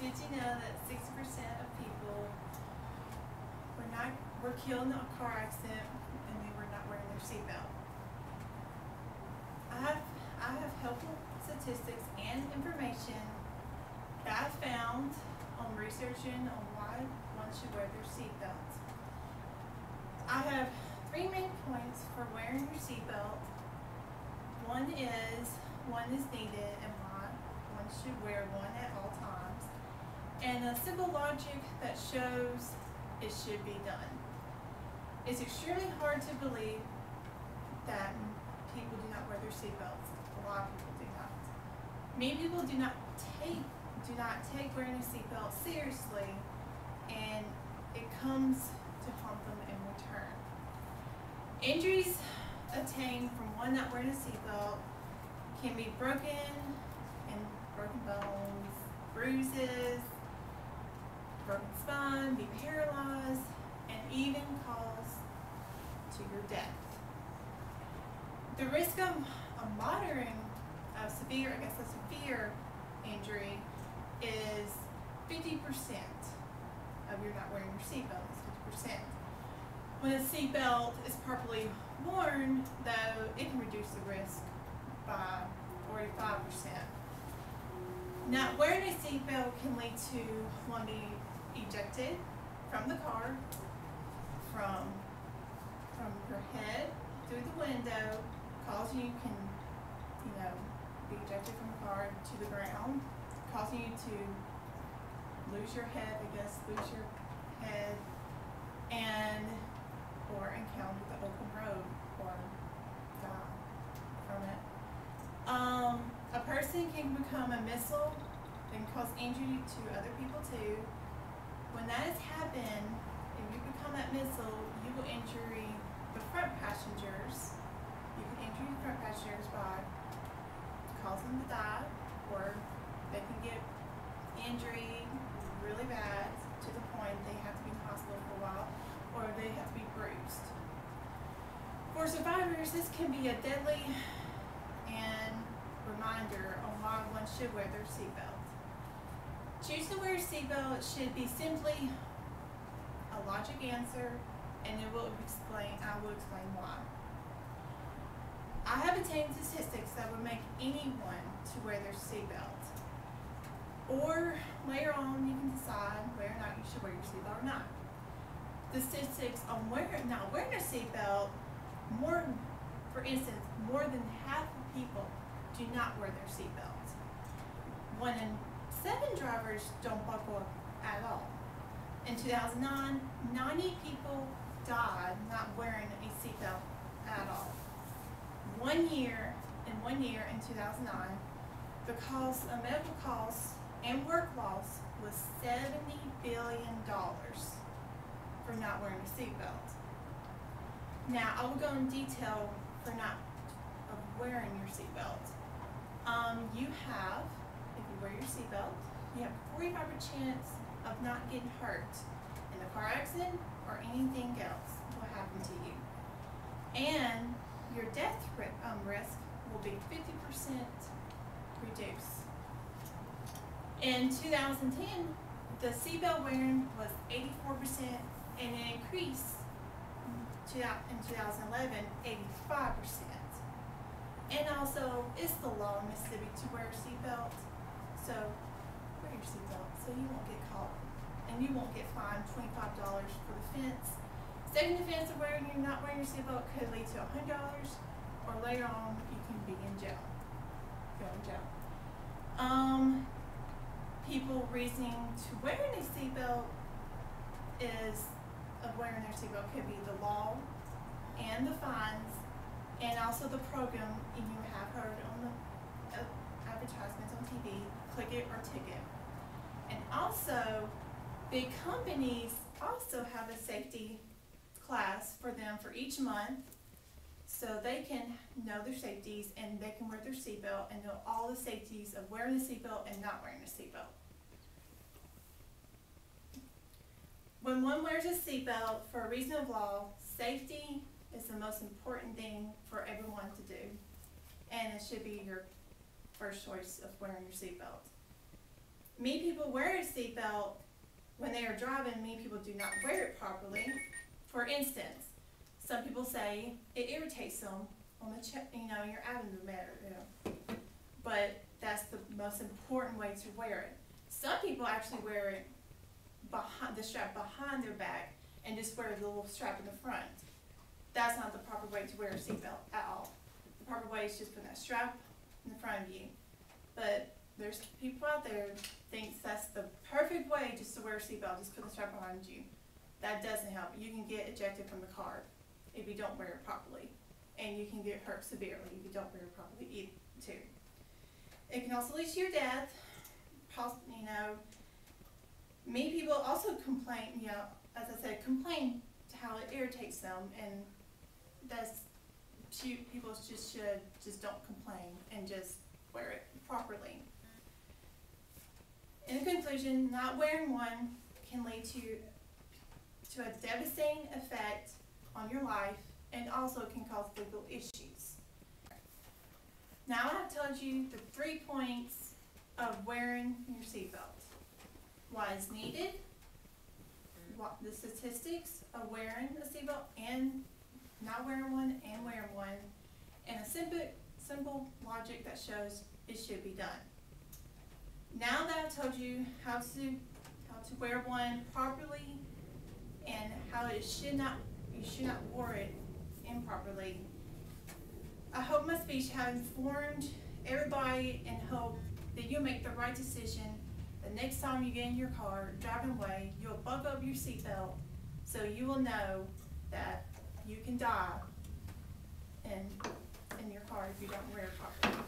Did you know that 60% of people were killed in a car accident and they were not wearing their seatbelt? I have helpful statistics and information that I found on researching on why one should wear their seatbelt. I have 3 main points for wearing your seatbelt. One is needed and why one should wear one at all times, and a simple logic that shows it should be done. It's extremely hard to believe that people do not wear their seatbelts. A lot of people do not. Many people do not take wearing a seatbelt seriously, and it comes to haunt them in return. Injuries obtained from one not wearing a seatbelt can be broken bones, bruises, broken spine, be paralyzed, and even cause to your death. The risk of a severe injury is 50% of your not wearing your seatbelt. It's 50%. When a seatbelt is properly worn, though, it can reduce the risk by 45%. Not wearing a seatbelt can lead to one being ejected from the car, from your head through the window, causing you can be ejected from the car to the ground, causing you to lose your head, or encounter the open road or die from it. A person can become a missile and cause injury to other people too. When that has happened, if you become that missile, you will injure the front passengers. You can injure the front passengers by causing them to die, or they can get injury really bad to the point they have to be in the hospital for a while, or they have to be bruised. For survivors, this can be a deadly and reminder on why one should wear their seatbelt. Choosing to wear a seatbelt should be simply a logic answer, and I will explain why. I have obtained statistics that would make anyone to wear their seatbelt. Or later on, you can decide whether or not you should wear your seatbelt or not. The statistics on not wearing a seatbelt, for instance, more than half of people do not wear their seatbelts. 1 in 7 drivers don't buckle up at all. In 2009, 90 people died not wearing a seatbelt at all. In 2009, the cost of medical costs and work loss was $70 billion for not wearing a seatbelt. Now, I will go in detail for not wearing your seatbelt. If you wear your seatbelt, you have a 45% chance of not getting hurt in a car accident or anything else will happen to you. And your death risk will be 50% reduced. In 2010, the seatbelt wearing was 84%, and it increased in 2011, 85%. And also, it's the law in Mississippi to wear a seatbelt. So, wear your seatbelt so you won't get caught. And you won't get fined $25 for the fence. Setting the fence of not wearing your seatbelt could lead to $100, or later on, you can be in jail. Go in jail. People reasoning to wearing a seatbelt wearing their seatbelt could be the law and the fines, and also the program, and you have heard on the advertisements on TV, Click It or Ticket. And also, big companies also have a safety class for them for each month, so they can know their safeties and they can wear their seatbelt and know all the safeties of wearing a seatbelt and not wearing a seatbelt. When one wears a seatbelt for a reason of law, safety is the most important thing for everyone to do, and it should be your first choice of wearing your seatbelt. Many people wear a seatbelt when they are driving. Many people do not wear it properly. For instance, some people say it irritates them on the your abdomen matter, but that's the most important way to wear it. Some people actually wear it behind the strap behind their back and just wear the little strap in the front. That's not the proper way to wear a seatbelt at all. The proper way is just put that strap in the front of you. But there's people out there thinks that's the perfect way just to wear a seatbelt, just put the strap behind you. That doesn't help. You can get ejected from the car if you don't wear it properly. And you can get hurt severely if you don't wear it properly too. It can also lead to your death. Many people also complain, as I said, complain to how it irritates them, and people just don't complain and just wear it properly. In conclusion, not wearing one can lead to a devastating effect on your life, and also can cause legal issues. Now I have told you the 3 points of wearing your seatbelt. Why it's needed, the statistics of wearing a seatbelt and not wearing one and wearing one, and a simple logic that shows it should be done. Now that I've told you how to wear one properly and how you should not wear it improperly, I hope my speech has informed everybody and hope that you'll make the right decision the next time you get in your car driving away. You'll buckle up your seatbelt so you will know that you can die in your car if you don't wear it properly.